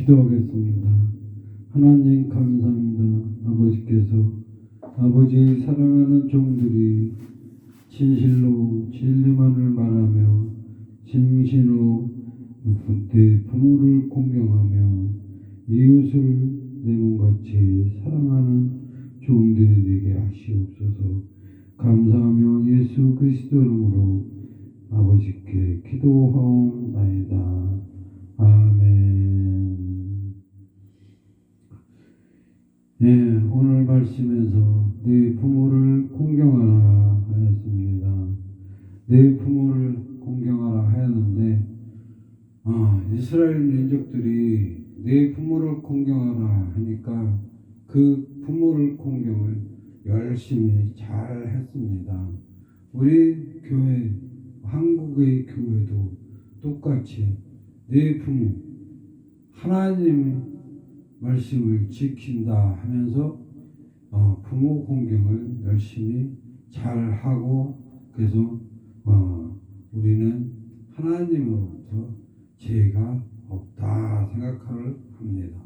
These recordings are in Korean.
기도하겠습니다. 하나님 감사합니다. 아버지께서 아버지의 사랑하는 종들이 진실로 진리만을 말하며 진실로 내 부모를 공경하며 이웃을 내 몸같이 사랑하는 종들이 되게 하시옵소서. 감사하며 예수 그리스도 이름으로 아버지께 기도하옵나이다. 아멘. 예, 오늘 말씀에서 내 부모를 공경하라 하였습니다. 내 부모를 공경하라 하였는데, 이스라엘 민족들이 내 부모를 공경하라 하니까 그 부모를 공경을 열심히 잘 했습니다. 우리 교회, 한국의 교회도 똑같이 내 부모, 하나님의 말씀을 지킨다 하면서 부모 공경을 열심히 잘 하고, 그래서 우리는 하나님으로부터 죄가 없다 생각을 합니다.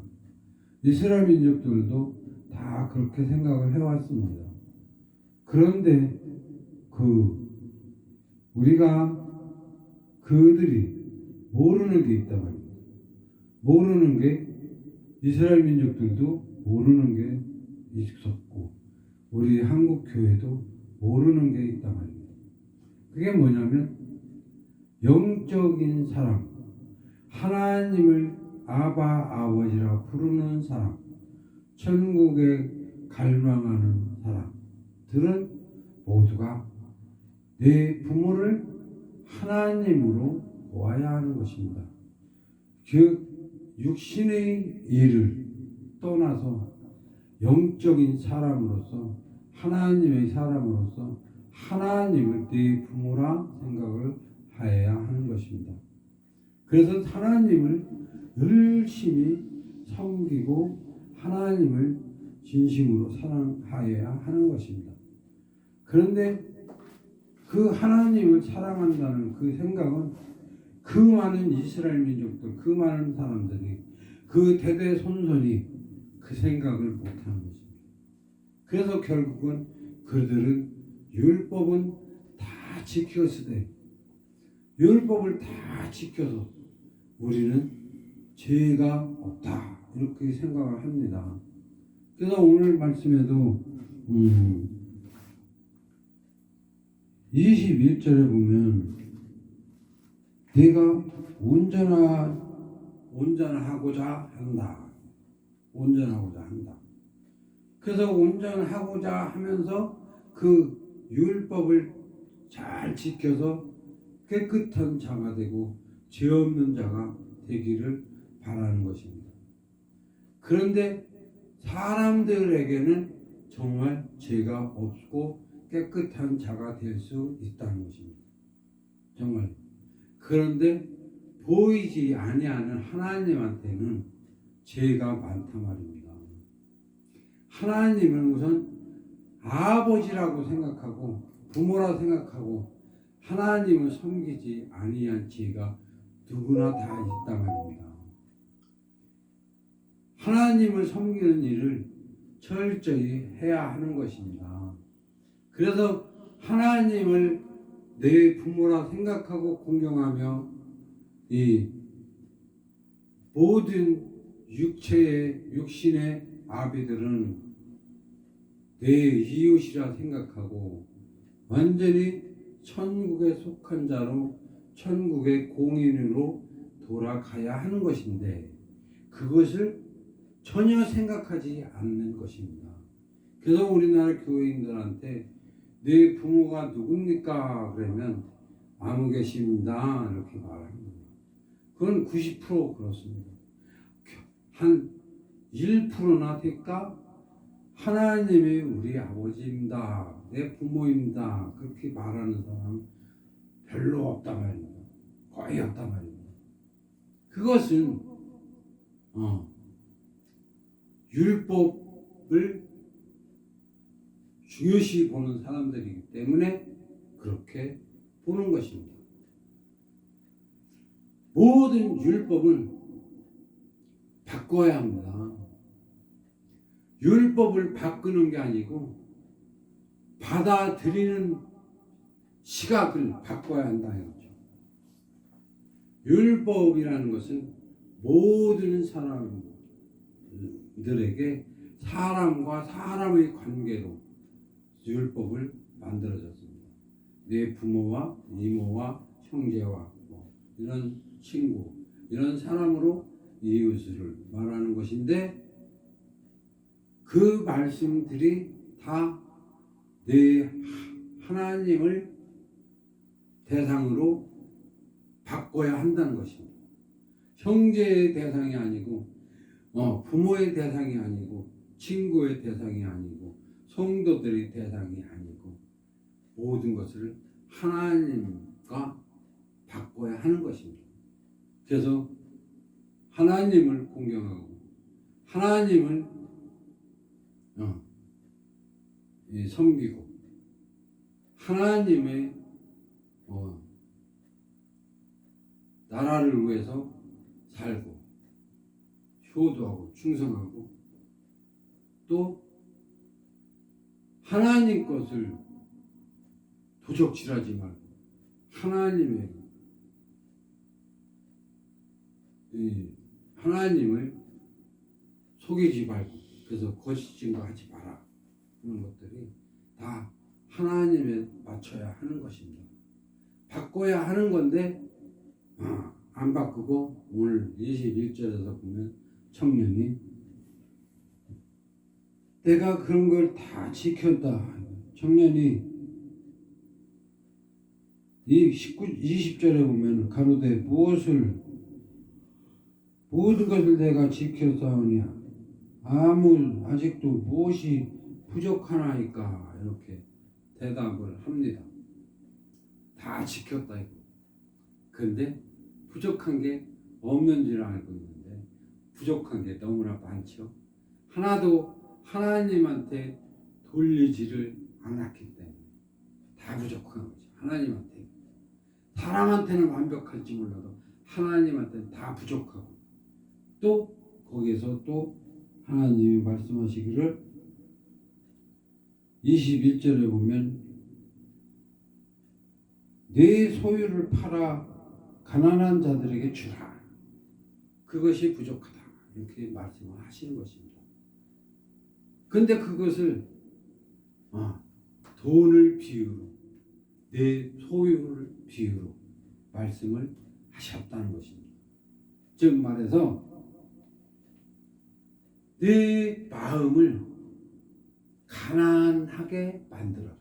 이스라엘 민족들도 다 그렇게 생각을 해왔습니다. 그런데 우리가 그들이 모르는 게 있단 말입니다. 모르는 게 이스라엘 민족들도 모르는 게 있었고, 우리 한국 교회도 모르는 게 있단 말입니다. 그게 뭐냐면 영적인 사랑, 하나님을 아바 아버지라 부르는 사람, 천국에 갈망하는 사람들은 모두가 내 부모를 하나님으로 보아야 하는 것입니다. 그 육신의 일을 떠나서 영적인 사람으로서, 하나님의 사람으로서 하나님을 내 부모라 생각을 하여야 하는 것입니다. 그래서 하나님을 열심히 섬기고 하나님을 진심으로 사랑하여야 하는 것입니다. 그런데 그 하나님을 사랑한다는 그 생각은 그 많은 이스라엘 민족들, 그 많은 사람들이, 그 대대손손이 그 생각을 못하는 것입니다. 그래서 결국은 그들은 율법은 다 지켰으되, 율법을 다 지켜서 우리는 죄가 없다 이렇게 생각을 합니다. 그래서 오늘 말씀에도 21절에 보면 내가 온전하고자 한다. 온전하고자 한다. 그래서 온전하고자 하면서 그 율법을 잘 지켜서 깨끗한 자가 되고 죄 없는 자가 되기를 바라는 것입니다. 그런데 사람들에게는 정말 죄가 없고 깨끗한 자가 될 수 있다는 것입니다. 정말. 그런데 보이지 아니하는 하나님한테는 죄가 많단 말입니다. 하나님은 우선 아버지라고 생각하고 부모라 생각하고 하나님을 섬기지 아니한 죄가 누구나 다 있단 말입니다. 하나님을 섬기는 일을 철저히 해야 하는 것입니다. 그래서 하나님을 내 부모라 생각하고 공경하며 이 모든 육신의 아비들은 내 이웃이라 생각하고 완전히 천국에 속한 자로 천국의 공인으로 돌아가야 하는 것인데 그것을 전혀 생각하지 않는 것입니다. 그래서 우리나라 교인들한테 내 부모가 누굽니까? 그러면 아무 계십니다 이렇게 말합니다. 그건 90% 그렇습니다. 한 1%나 될까? 하나님이 우리 아버지입니다, 내 부모입니다 그렇게 말하는 사람 별로 없단 말입니다. 거의 없단 말입니다. 그것은 율법을 중요시 보는 사람들이기 때문에 그렇게 보는 것입니다. 모든 율법은 바꿔야 합니다. 율법을 바꾸는 게 아니고 받아들이는 시각을 바꿔야 한다 이거죠. 율법이라는 것은 모든 사람들에게 사람과 사람의 관계로 율법을 만들어졌습니다. 내 부모와 이모와 형제와 이런 친구, 이런 사람으로 이웃을 말하는 것인데, 그 말씀들이 다 내 하나님을 대상으로 바꿔야 한다는 것입니다. 형제의 대상이 아니고, 부모의 대상이 아니고, 친구의 대상이 아니고, 성도들의 대상이 아니고, 모든 것을 하나님과 바꿔야 하는 것입니다. 그래서 하나님을 공경하고 하나님을 섬기고 하나님의 나라를 위해서 살고 효도하고 충성하고, 또 하나님 것을 도적질하지 말고 하나님을 속이지 말고, 그래서 거짓 증거하지 마라. 그런 것들이 다 하나님에 맞춰야 하는 것입니다. 바꿔야 하는 건데 안 바꾸고, 오늘 21절에서 보면 청년이 내가 그런 걸 다 지켰다. 청년이 이 20절에 보면 가로되 모든 것을 내가 지켰사오냐 아직도 무엇이 부족하나이까, 이렇게 대답을 합니다. 다 지켰다 이거. 근데 부족한 게 없는 줄 알고 있는데 부족한 게 너무나 많죠. 하나도 하나님한테 돌리지를 않았기 때문에 다 부족한 거죠. 하나님한테. 사람한테는 완벽할지 몰라도 하나님한테는 다 부족하고, 또 거기에서 또 하나님이 말씀하시기를 21절에 보면 내 소유를 팔아 가난한 자들에게 주라. 그것이 부족하다. 이렇게 말씀을 하시는 것입니다. 근데 그것을 돈을 비유로, 내 소유를 비유로 말씀을 하셨다는 것입니다. 즉 말해서 내 마음을 가난하게 만들어라.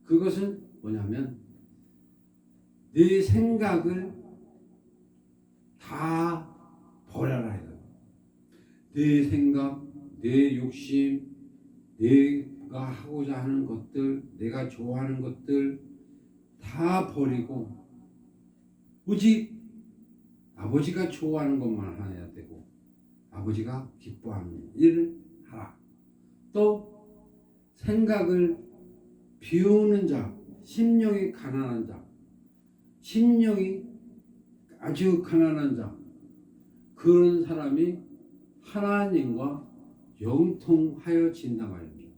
그것은 뭐냐면 내 생각을 다 버려라. 내 생각, 내 욕심, 내가 하고자 하는 것들, 내가 좋아하는 것들 다 버리고 오직 아버지가 좋아하는 것만 해야 되고 아버지가 기뻐하는 일을 하라. 또 생각을 비우는 자, 심령이 가난한 자, 심령이 아주 가난한 자, 그런 사람이 하나님과 영통하여진단 말입니다.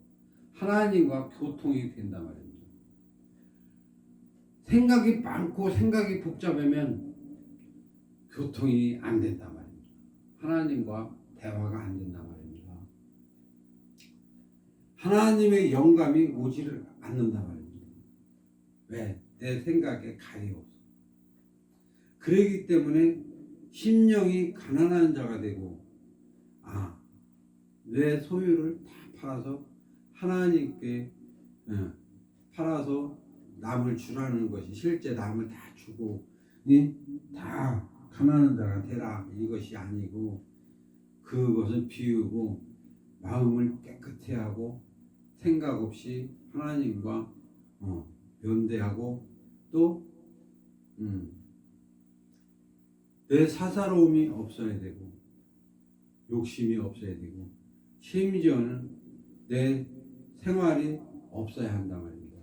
하나님과 교통이 된단 말입니다. 생각이 많고 생각이 복잡하면 교통이 안 된단 말입니다. 하나님과 대화가 안 된단 말입니다. 하나님의 영감이 오지를 않는단 말입니다. 왜? 내 생각에 가리 없어. 그러기 때문에 심령이 가난한 자가 되고, 내 소유를 다 팔아서 하나님께 팔아서 남을 주라는 것이, 실제 남을 다 주고 다 가난한 자가 되라, 이것이 아니고, 그것을 비우고 마음을 깨끗해 하고 생각 없이 하나님과 연대하고, 또 내 사사로움이 없어야 되고 욕심이 없어야 되고, 심지어는 내 생활이 없어야 한단 말입니다.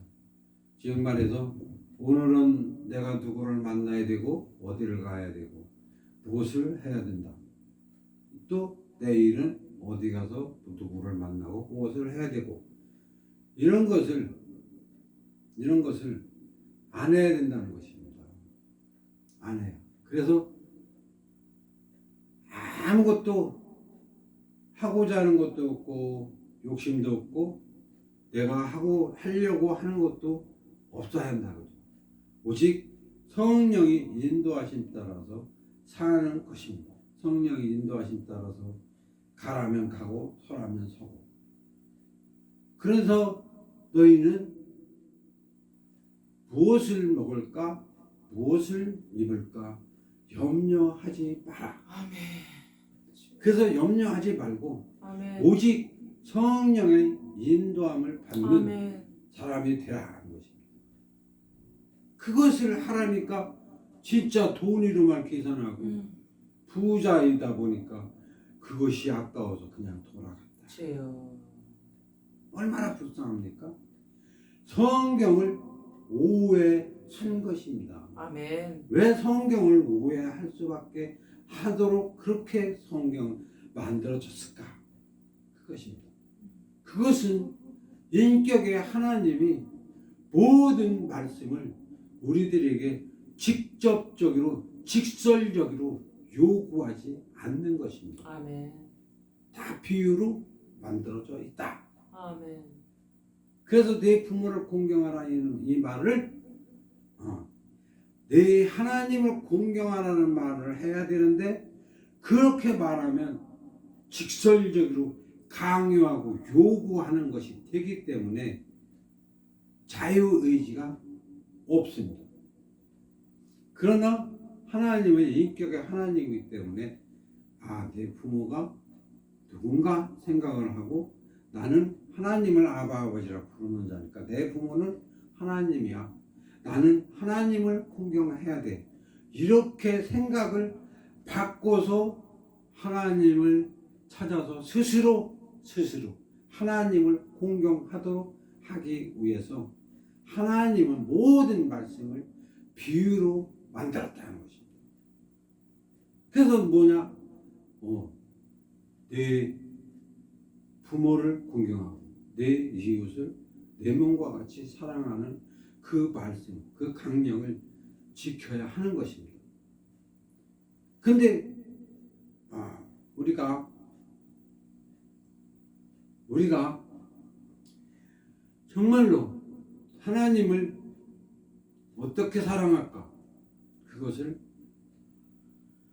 즉 말해서 오늘은 내가 누구를 만나야 되고 어디를 가야 되고 무엇을 해야 된다. 또 내일은 어디 가서 누구를 만나고 무엇을 해야 되고 이런 것을 안 해야 된다는 것입니다. 안 해요. 그래서 아무것도 하고자 하는 것도 없고 욕심도 없고 내가 하려고 하는 것도 없어야 한다는 거죠. 오직 성령이 인도하심 따라서 사는 것입니다. 성령이 인도하심 따라서 가라면 가고 서라면 서고. 그래서 너희는 무엇을 먹을까 무엇을 입을까 염려하지 마라. 아멘. 그래서 염려하지 말고 아멘. 오직 성령의 인도함을 받는 아멘. 사람이 되라 하는 것입니다. 그것을 하라니까 진짜 돈으로만 계산하고 부자이다 보니까 그것이 아까워서 그냥 돌아간다. 주여. 얼마나 불쌍합니까? 성경을 오해한 것입니다. 아멘. 왜 성경을 오해할 수밖에 하도록 그렇게 성경을 만들어졌을까? 그것입니다. 그것은 인격의 하나님이 모든 말씀을 우리들에게 직접적으로 직설적으로 요구하지 않는 것입니다. 아멘. 다 비유로 만들어져 있다. 아멘. 그래서 내 부모를 공경하라 이 말을 내 하나님을 공경하라는 말을 해야 되는데 그렇게 말하면 직설적으로 강요하고 요구하는 것이 되기 때문에 자유의지가 없습니다. 그러나 하나님은 인격의 하나님이기 때문에 내 부모가 누군가 생각을 하고 나는 하나님을 아바 아버지라 부르는 자니까 내 부모는 하나님이야. 나는 하나님을 공경해야 돼. 이렇게 생각을 바꿔서 하나님을 찾아서 스스로 하나님을 공경하도록 하기 위해서 하나님은 모든 말씀을 비유로 만들었다는 것입니다. 그래서 뭐냐? 내 부모를 공경하고 내 이웃을 내 몸과 같이 사랑하는 그 말씀, 그 강령을 지켜야 하는 것입니다. 근데 우리가 정말로 하나님을 어떻게 사랑할까? 그것을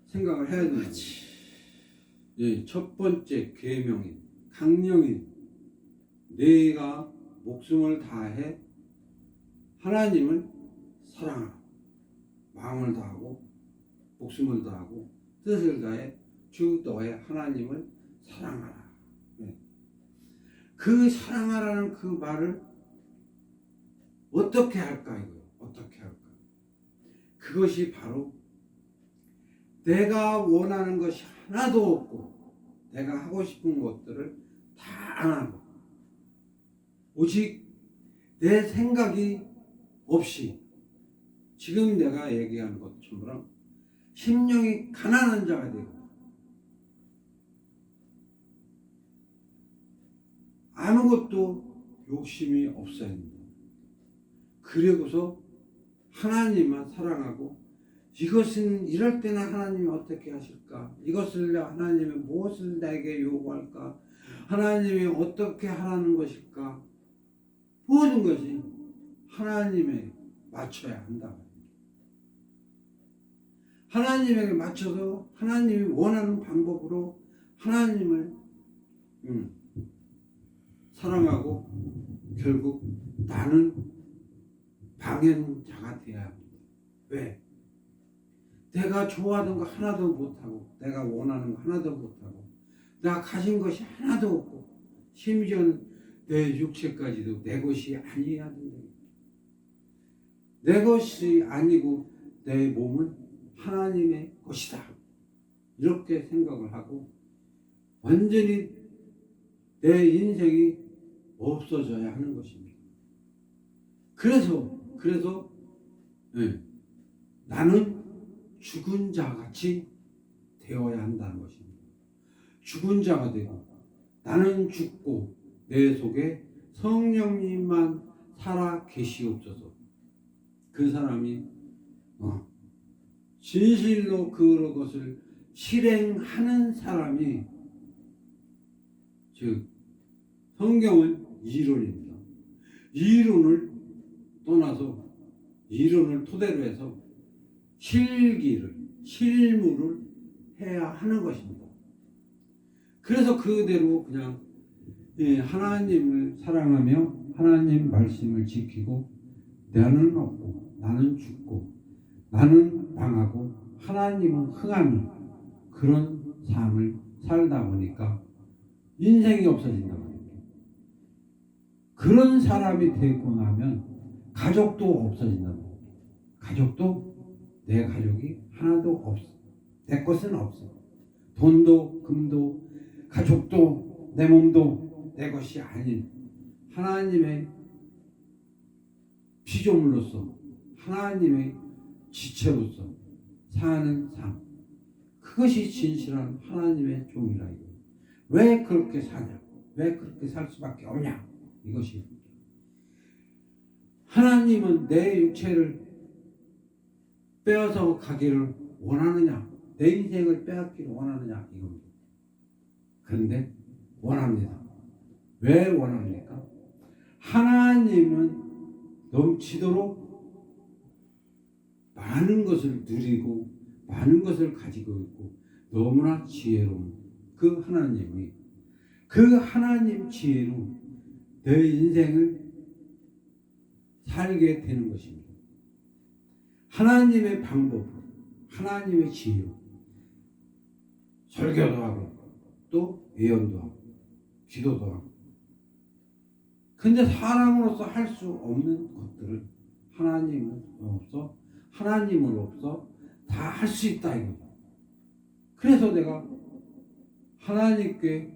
생각을 해야 됩니다. 첫 번째 계명인 강령인 내가 목숨을 다해 하나님을 사랑하라. 마음을 다하고 목숨을 다하고 뜻을 다해 주 너의 하나님을 사랑하라. 그 사랑하라는 그 말을 어떻게 할까 이거예요. 어떻게 할까? 그것이 바로 내가 원하는 것이 하나도 없고 내가 하고 싶은 것들을 다 안 하고 오직 내 생각이 없이 지금 내가 얘기한 것처럼 심령이 가난한 자가 되고 아무것도 욕심이 없어야 합니다. 그리고서 하나님만 사랑하고 이것은 이럴 때는 하나님이 어떻게 하실까? 이것을 하나님이 무엇을 내게 요구할까? 하나님이 어떻게 하라는 것일까? 모든 것이 하나님에 맞춰야 한다. 하나님에게 맞춰서 하나님이 원하는 방법으로 하나님을 사랑하고 결국 나는 방hen자가 되어야 합니다. 왜? 내가 좋아하는 거 하나도 못하고 내가 원하는 거 하나도 못하고 내가 가진 것이 하나도 없고 심지어 내 육체까지도 내 것이 아니어야 된다. 내 것이 아니고 내 몸은 하나님의 것이다. 이렇게 생각을 하고 완전히 내 인생이 없어져야 하는 것입니다. 그래서 나는 죽은 자 같이 되어야 한다는 것입니다. 죽은 자가 되고 나는 죽고 내 속에 성령님만 살아 계시옵소서. 그 사람이 진실로 그것을 실행하는 사람이, 즉 성경은 이론입니다. 이론을 떠나서 이론을 토대로 해서 실물을 해야 하는 것입니다. 그래서 그대로 그냥 하나님을 사랑하며 하나님 말씀을 지키고 나는 없고 나는 죽고 나는 당하고 하나님은 흥하는 그런 삶을 살다 보니까 인생이 없어진다 말입니다. 그런 사람이 되고 나면 가족도 없어진다 말입니다. 가족도 내 가족이 하나도 없어. 내 것은 없어. 돈도 금도 가족도 내 몸도 내 것이 아닌 하나님의 피조물로서 하나님의 지체로서 사는 삶, 그것이 진실한 하나님의 종이라 이거예요. 왜 그렇게 사냐? 왜 그렇게 살 수밖에 없냐? 이것이 하나님은 내 육체를 빼앗아 가기를 원하느냐? 내 인생을 빼앗기를 원하느냐? 이겁니다. 그런데 원합니다. 왜 원합니까? 하나님은 넘치도록 많은 것을 누리고 많은 것을 가지고 있고 너무나 지혜로운 그 하나님이, 그 하나님 지혜로 내 인생을 살게 되는 것입니다. 하나님의 방법, 하나님의 지혜로 설교도 하고 또 예언도 하고 기도도 하고. 근데 사람으로서 할 수 없는 것들을 하나님으로서 다 할 수 있다 이거죠. 그래서 내가 하나님께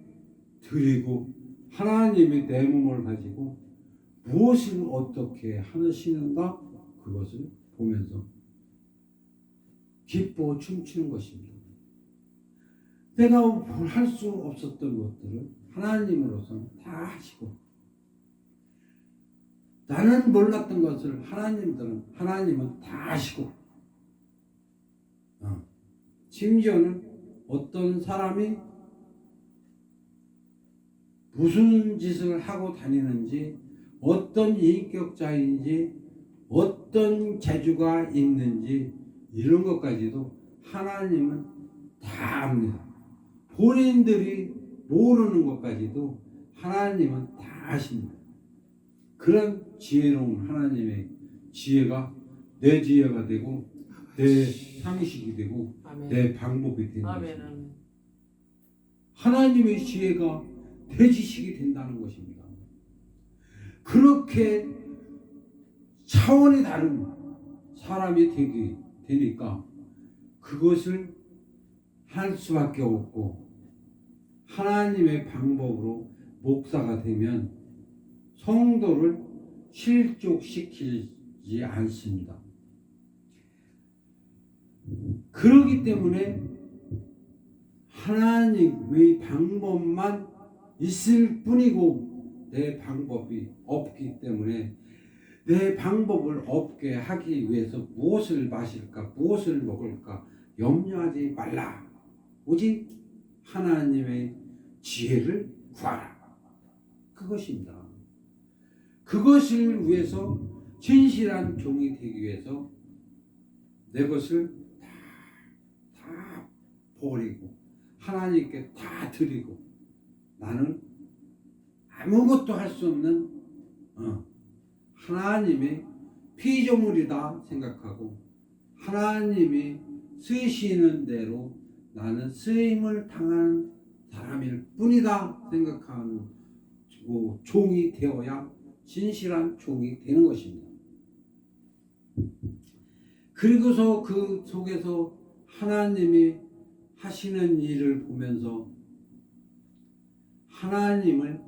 드리고 하나님이 내 몸을 가지고 무엇을 어떻게 하시는가 그것을 보면서 기뻐 춤추는 것입니다. 내가 할 수 없었던 것들을 하나님으로서는 다 하시고, 나는 몰랐던 것을 하나님은 다 하시고, 심지어는 어떤 사람이 무슨 짓을 하고 다니는지, 어떤 인격자인지, 어떤 재주가 있는지 이런 것까지도 하나님은 다 압니다. 본인들이 모르는 것까지도 하나님은 다 아십니다. 그런 지혜로운 하나님의 지혜가 내 지혜가 되고 내 상식이 되고 아멘. 내 방법이 되는 것입니다. 하나님의 지혜가 내 지식이 된다는 것입니다. 그렇게 차원이 다른 사람이 되니까 그것을 할 수밖에 없고, 하나님의 방법으로 목사가 되면 성도를 실족시키지 않습니다. 그렇기 때문에 하나님의 방법만 있을 뿐이고 내 방법이 없기 때문에 내 방법을 없게 하기 위해서 무엇을 마실까 무엇을 먹을까 염려하지 말라. 오직 하나님의 지혜를 구하라. 그것입니다. 그것을 위해서 진실한 종이 되기 위해서 내 것을 다 버리고 하나님께 다 드리고, 나는 아무것도 할 수 없는 하나님의 피조물이다 생각하고 하나님이 쓰시는 대로 나는 쓰임을 당한 사람일 뿐이다 생각하는 종이 되어야 진실한 종이 되는 것입니다. 그리고서 그 속에서 하나님이 하시는 일을 보면서 하나님을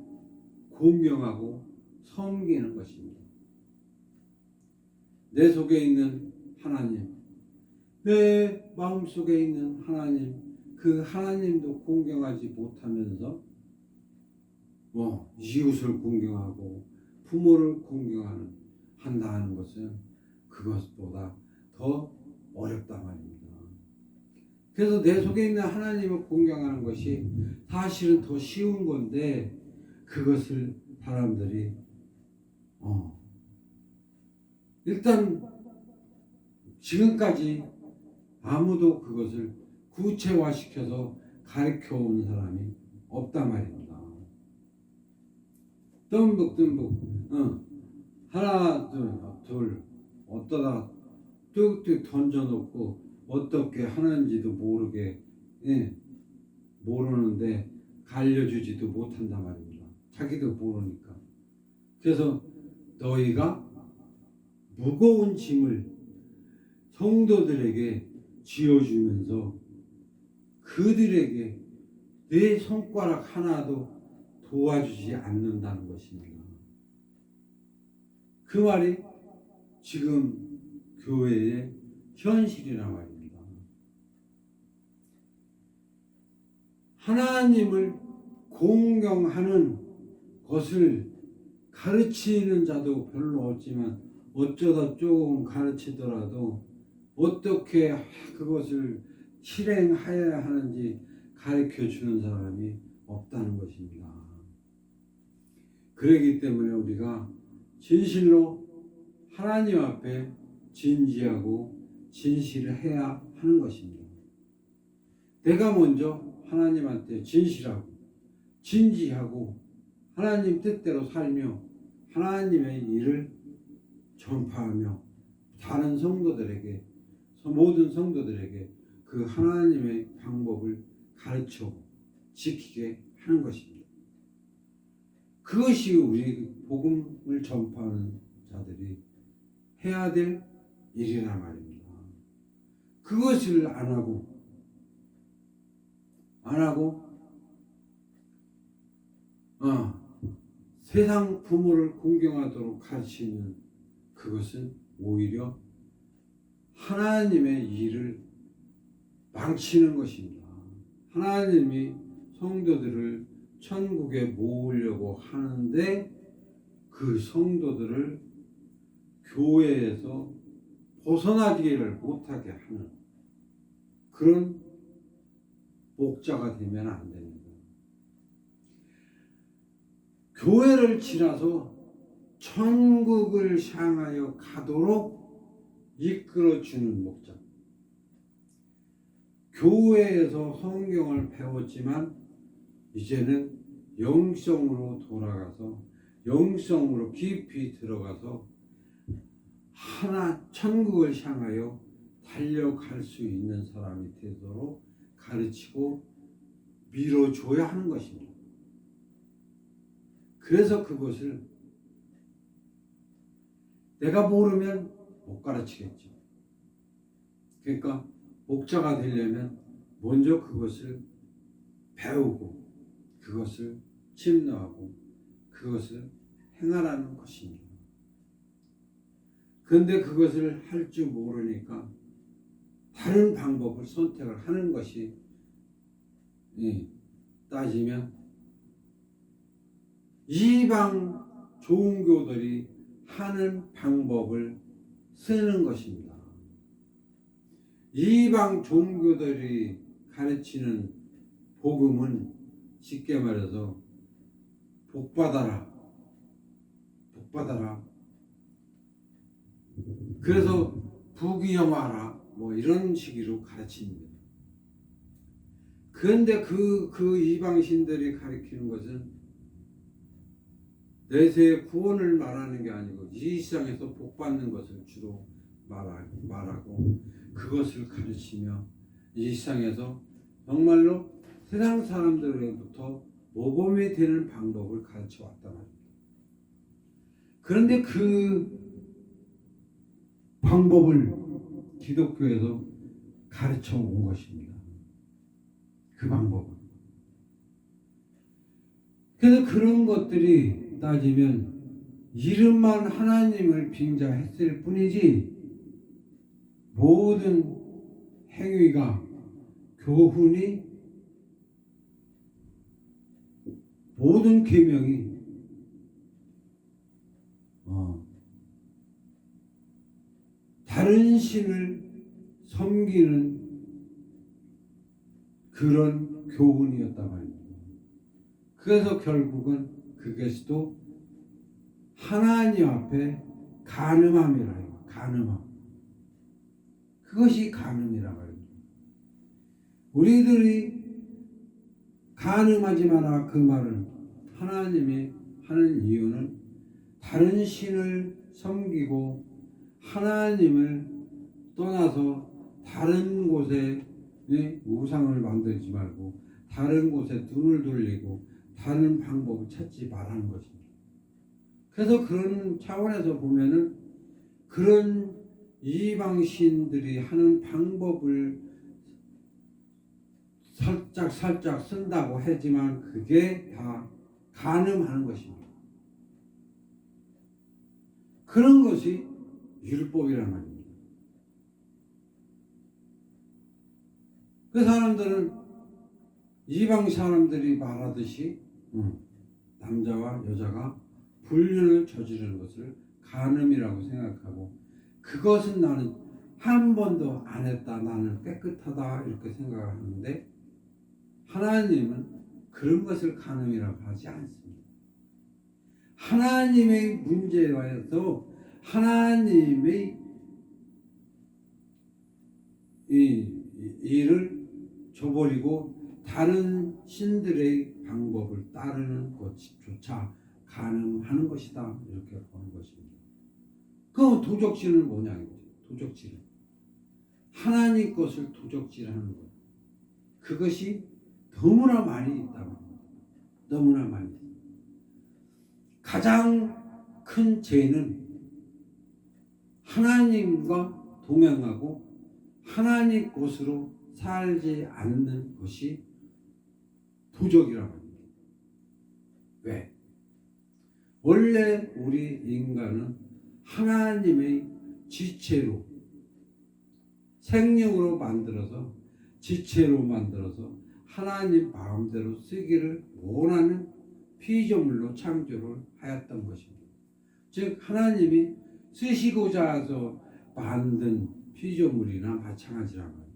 공경하고 섬기는 것입니다. 내 속에 있는 하나님, 내 마음속에 있는 하나님, 그 하나님도 공경하지 못하면서 이웃을 공경하고 부모를 공경하는 한다 하는 것은 그것보다 더 어렵단 말입니다. 그래서 내 속에 있는 하나님을 공경하는 것이 사실은 더 쉬운 건데 그것을 사람들이 일단 지금까지 아무도 그것을 구체화시켜서 가르쳐 온 사람이 없단 말입니다. 뜸북 하나 둘 어떠다 뚝뚝 던져놓고 어떻게 하는지도 모르는데 알려주지도 못한단 말입니다. 자기도 모르니까. 그래서 너희가 무거운 짐을 성도들에게 쥐어주면서 그들에게 내 손가락 하나도 도와주지 않는다는 것입니다. 그 말이 지금 교회의 현실이란 말입니다. 하나님을 공경하는 것을 가르치는 자도 별로 없지만 어쩌다 조금 가르치더라도 어떻게 그것을 실행하여야 하는지 가르쳐주는 사람이 없다는 것입니다. 그렇기 때문에 우리가 진실로 하나님 앞에 진지하고 진실을 해야 하는 것입니다. 내가 먼저 하나님한테 진실하고 진지하고 하나님 뜻대로 살며 하나님의 일을 전파하며 다른 성도들에게 모든 성도들에게 그 하나님의 방법을 가르쳐 지키게 하는 것입니다. 그것이 우리 복음을 전파하는 자들이 해야 될 일이란 말입니다. 그것을 안 하고 세상 부모를 공경하도록 가르치는 그것은 오히려 하나님의 일을 망치는 것입니다. 하나님이 성도들을 천국에 모으려고 하는데 그 성도들을 교회에서 벗어나기를 못하게 하는 그런 목자가 되면 안 됩니다. 교회를 지나서 천국을 향하여 가도록 이끌어주는 목자. 교회에서 성경을 배웠지만 이제는 영성으로 돌아가서 영성으로 깊이 들어가서 천국을 향하여 달려갈 수 있는 사람이 되도록 가르치고 밀어줘야 하는 것입니다. 그래서 그것을 내가 모르면 못 가르치겠죠. 그러니까 목자가 되려면 먼저 그것을 배우고 그것을 침노하고 그것을 행하라는 것입니다. 그런데 그것을 할 줄 모르니까 다른 방법을 선택을 하는 것이 따지면 이방 종교들이 하는 방법을 쓰는 것입니다. 이방 종교들이 가르치는 복음은 쉽게 말해서 복받아라. 그래서 부귀영화라 이런 식으로 가르칩니다. 그런데 그 이방신들이 가르치는 것은 내세의 구원을 말하는 게 아니고 이 세상에서 복받는 것을 주로 말하고 그것을 가르치며 이 세상에서 정말로 세상 사람들로부터 모범이 되는 방법을 가르쳐 왔단 말입니다. 그런데 그 방법을 기독교에서 가르쳐 온 것입니다. 그 방법은. 그래서 그런 것들이 따지면 이름만 하나님을 빙자했을 뿐이지 모든 행위가 교훈이 모든 계명이 다른 신을 섬기는 그런 교훈이었단 말입니다. 그래서 결국은 그것도 하나님 앞에 간음함이라 해요. 간음함. 그것이 간음이라고 해요. 우리들이 간음하지 마라 그 말을 하나님이 하는 이유는 다른 신을 섬기고 하나님을 떠나서 다른 곳에 우상을 만들지 말고 다른 곳에 눈을 돌리고 다른 방법을 찾지 말라는 것입니다. 그래서 그런 차원에서 보면은 그런 이방신들이 하는 방법을 살짝 쓴다고 하지만 그게 다 간음하는 것입니다. 그런 것이 율법이란 말입니다. 그 사람들은 이방 사람들이 말하듯이 남자와 여자가 불륜을 저지르는 것을 간음이라고 생각하고 그것은 나는 한 번도 안 했다. 나는 깨끗하다. 이렇게 생각을 하는데 하나님은 그런 것을 간음이라고 하지 않습니다. 하나님의 문제와서 하나님의 이 일을 저버리고 다른 신들의 방법을 따르는 것조차 간음하는 것이다. 이렇게 보는 것입니다. 그 도적질은 뭐냐 이거죠. 도적질은 하나님 것을 도적질하는 것. 그것이 너무나 많이 있다고 합니다. 너무나 많이. 가장 큰 죄는 하나님과 동행하고 하나님 것으로 살지 않는 것이 도적이라고 합니다. 왜? 원래 우리 인간은 하나님의 지체로 생명으로 만들어서 지체로 만들어서 하나님 마음대로 쓰기를 원하는 피조물로 창조를 하였던 것입니다. 즉 하나님이 쓰시고자 해서 만든 피조물이나 마찬가지라고 합니다.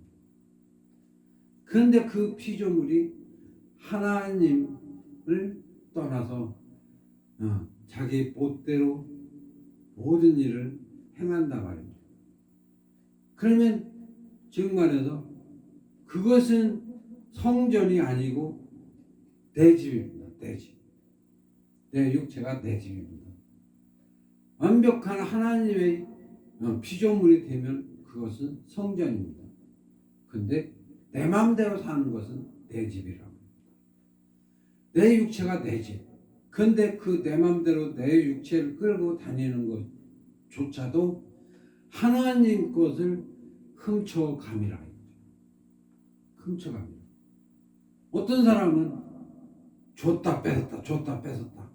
그런데 그 피조물이 하나님을 떠나서 자기 멋대로 모든 일을 행한다 말입니다. 그러면 즉 말해서 그것은 성전이 아니고 내 집입니다. 내 집. 내 육체가 내 집입니다. 완벽한 하나님의 피조물이 되면 그것은 성전입니다. 근데 내 마음대로 사는 것은 내 집이라고 합니다. 내 육체가 내 집. 근데 그 내 마음대로 내 육체를 끌고 다니는 것조차도 하나님 것을 훔쳐감이라 합니다. 훔쳐갑니다. 어떤 사람은 줬다 뺏었다 줬다 뺏었다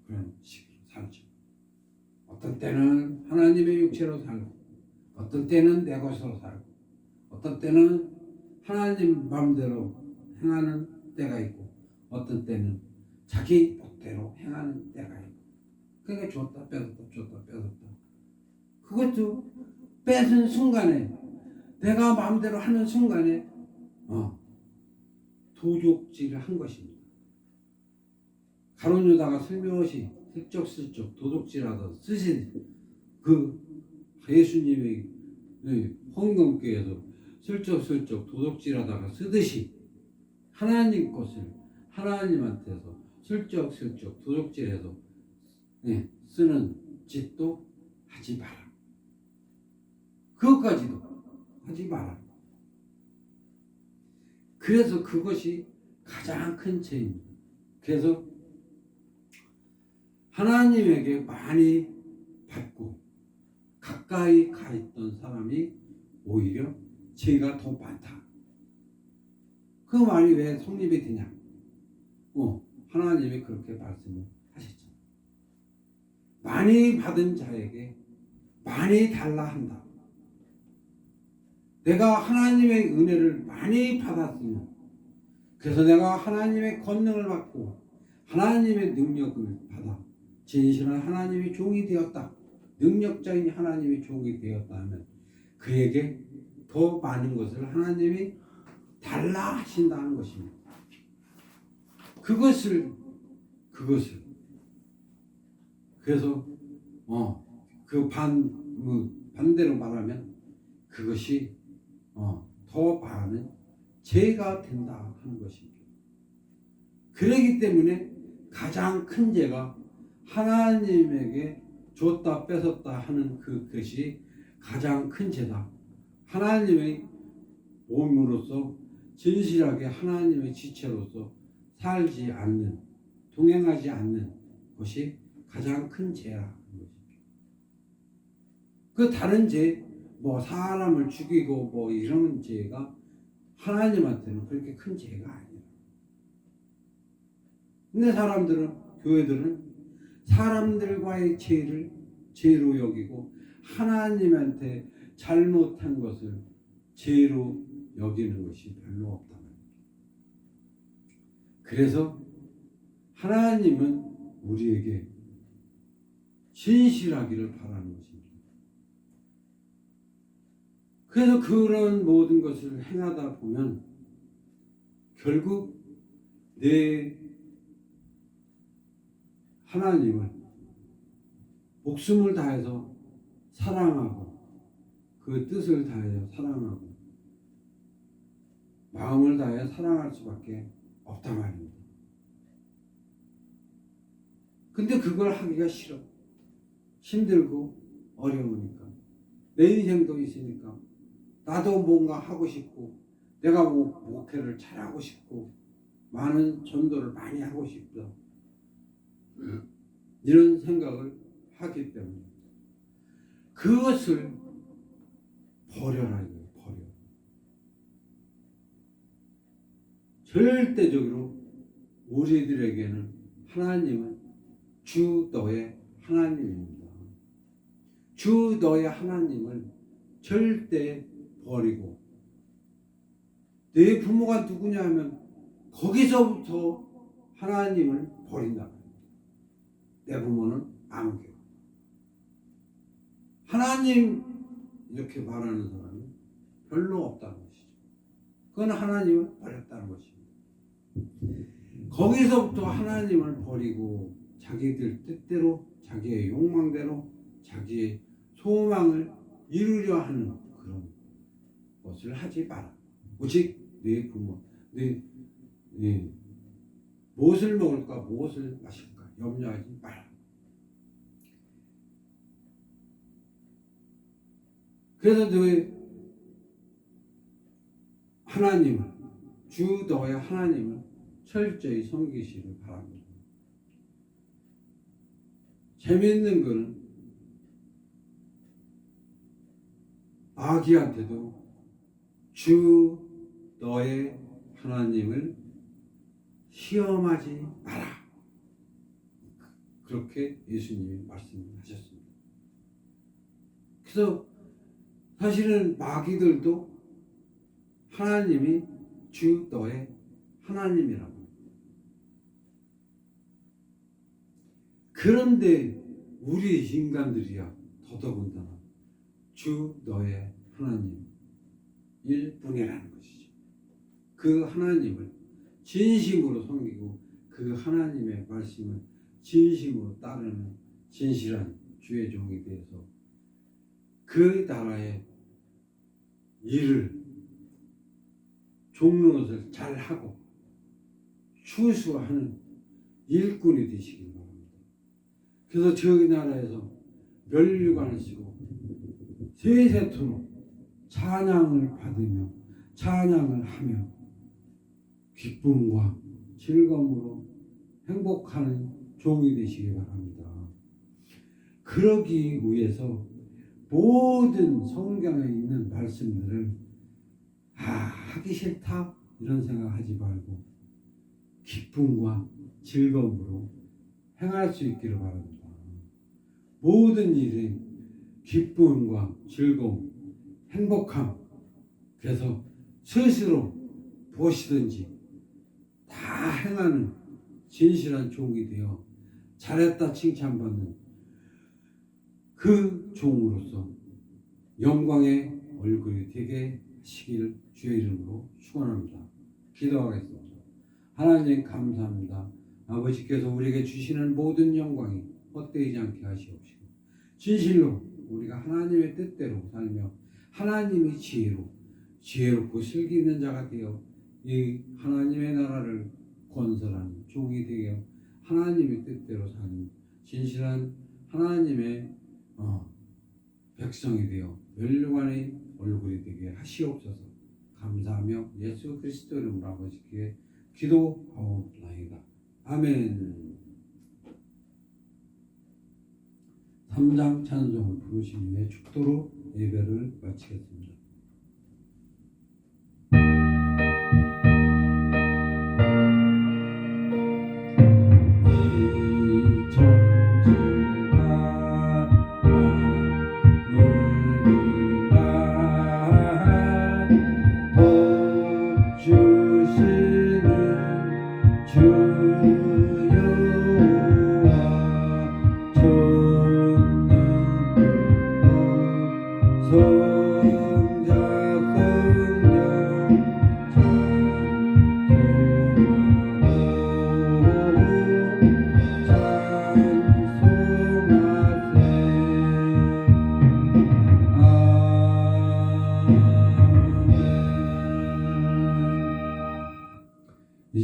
그런 식으로 살죠. 어떤 때는 하나님의 육체로 살고 어떤 때는 내 것으로 살고 어떤 때는 하나님 마음대로 행하는 때가 있고 어떤 때는 자기 멋대로 행하는 때가 있고 그러니까 줬다 뺏었다 줬다 뺏었다 그것도 뺏은 순간에 내가 마음대로 하는 순간에 도적질을 한 것입니다. 가룟 유다가 슬며시 슬쩍슬쩍 도둑질하다 쓰신 그 예수님의 헌금궤에서 슬쩍슬쩍 도둑질하다가 쓰듯이 하나님 것을 하나님한테서 슬쩍슬쩍 도둑질해서 쓰는 짓도 하지 마라. 그것까지도 하지 마라. 그래서 그것이 가장 큰 죄입니다. 그래서 하나님에게 많이 받고 가까이 가 있던 사람이 오히려 죄가 더 많다. 그 말이 왜 성립이 되냐? 하나님이 그렇게 말씀을 하셨잖아요. 많이 받은 자에게 많이 달라 한다. 내가 하나님의 은혜를 많이 받았으면 그래서 내가 하나님의 권능을 받고 하나님의 능력을 받아 진실한 하나님의 종이 되었다. 능력자인 하나님의 종이 되었다 하면 그에게 더 많은 것을 하나님이 달라 하신다는 것입니다. 그것을 그래서 반대로 말하면 그것이 더 많은 죄가 된다 하는 것입니다. 그렇기 때문에 가장 큰 죄가 하나님에게 줬다 뺏었다 하는 그것이 가장 큰 죄다. 하나님의 몸으로서 진실하게 하나님의 지체로서 살지 않는, 동행하지 않는 것이 가장 큰 죄라는 것입니다. 그 다른 죄, 사람을 죽이고 이런 죄가 하나님한테는 그렇게 큰 죄가 아니에요. 근데 교회들은 사람들과의 죄로 여기고 하나님한테 잘못한 것을 죄로 여기는 것이 별로 없다. 그래서 하나님은 우리에게 진실하기를 바라는 것입니다. 그래서 그런 모든 것을 행하다 보면 결국 내 하나님을 목숨을 다해서 사랑하고 그 뜻을 다해서 사랑하고 마음을 다해 사랑할 수밖에 없단 말입니다. 근데 그걸 하기가 싫어. 힘들고 어려우니까. 내 인생도 있으니까 나도 뭔가 하고 싶고 내가 목회를 잘하고 싶고 많은 전도를 많이 하고 싶다. 이런 생각을 하기 때문에 그것을 버려라 이거예요. 버려. 절대적으로 우리들에게는 하나님은 주 너의 하나님입니다. 주 너의 하나님을 절대 버리고 내 부모가 누구냐 하면 거기서부터 하나님을 버린다. 내 부모는 안개. 하나님 이렇게 말하는 사람이 별로 없다는 것이죠. 그건 하나님을 버렸다는 것입니다. 거기서부터 하나님을 버리고 자기들 뜻대로 자기의 욕망대로 자기의 소망을 이루려 하는 그런 것을 하지 마라. 오직 내 부모, 무엇을 먹을까 무엇을 마실까 염려하지 마라. 그래서 너의 하나님을 주 너의 하나님을 철저히 섬기시길 바랍니다. 재미있는 것은 아기한테도 주 너의 하나님을 시험하지 마라. 그렇게 예수님이 말씀하셨습니다. 그래서 사실은 마귀들도 하나님이 주 너의 하나님이라고. 그런데 우리 인간들이야 더더군다나 주 너의 하나님일 뿐이라는 것이죠. 그 하나님을 진심으로 섬기고 그 하나님의 말씀을 진심으로 따르는 진실한 주의 종이 되어서 그 나라의 일을 종로릇을 잘하고 추수하는 일꾼이 되시길 바랍니다. 그래서 저희 나라에서 멸류관을 쓰고 세세토록 찬양을 받으며 찬양을 하며 기쁨과 즐거움으로 행복하는 종이 되시기 바랍니다. 그러기 위해서 모든 성경에 있는 말씀들을 하기 싫다 이런 생각하지 말고 기쁨과 즐거움으로 행할 수 있기를 바랍니다. 모든 일에 기쁨과 즐거움, 행복함, 그래서 스스로 무엇이든지 다 행하는 진실한 종이 되어 잘했다 칭찬받는 그 종으로서 영광의 얼굴이 되게 하시길 주의 이름으로 축원합니다. 기도하겠습니다. 하나님 감사합니다. 아버지께서 우리에게 주시는 모든 영광이 헛되지 않게 하시옵시고 진실로 우리가 하나님의 뜻대로 살며 하나님의 지혜롭고 슬기 있는 자가 되어 이 하나님의 나라를 건설하는 종이 되어 하나님의 뜻대로 사는 진실한 하나님의 백성이 되어 멸류관의 얼굴이 되게 하시옵소서. 감사하며 예수 그리스도 이름으로 아버지께 기도하옵나이다. 아멘. 3장 찬송을 부르신 후에 축도로 예배를 마치겠습니다.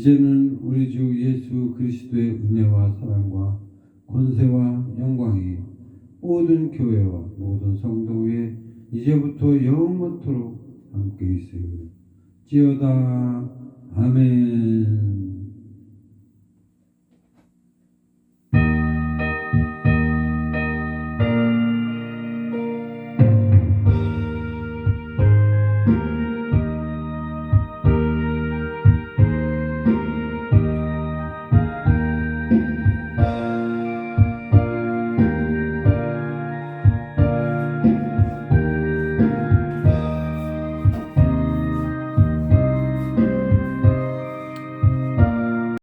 이제는 우리 주 예수 그리스도의 은혜와 사랑과 권세와 영광이 모든 교회와 모든 성도 위에 이제부터 영원토록 함께 있으리로다. 아멘.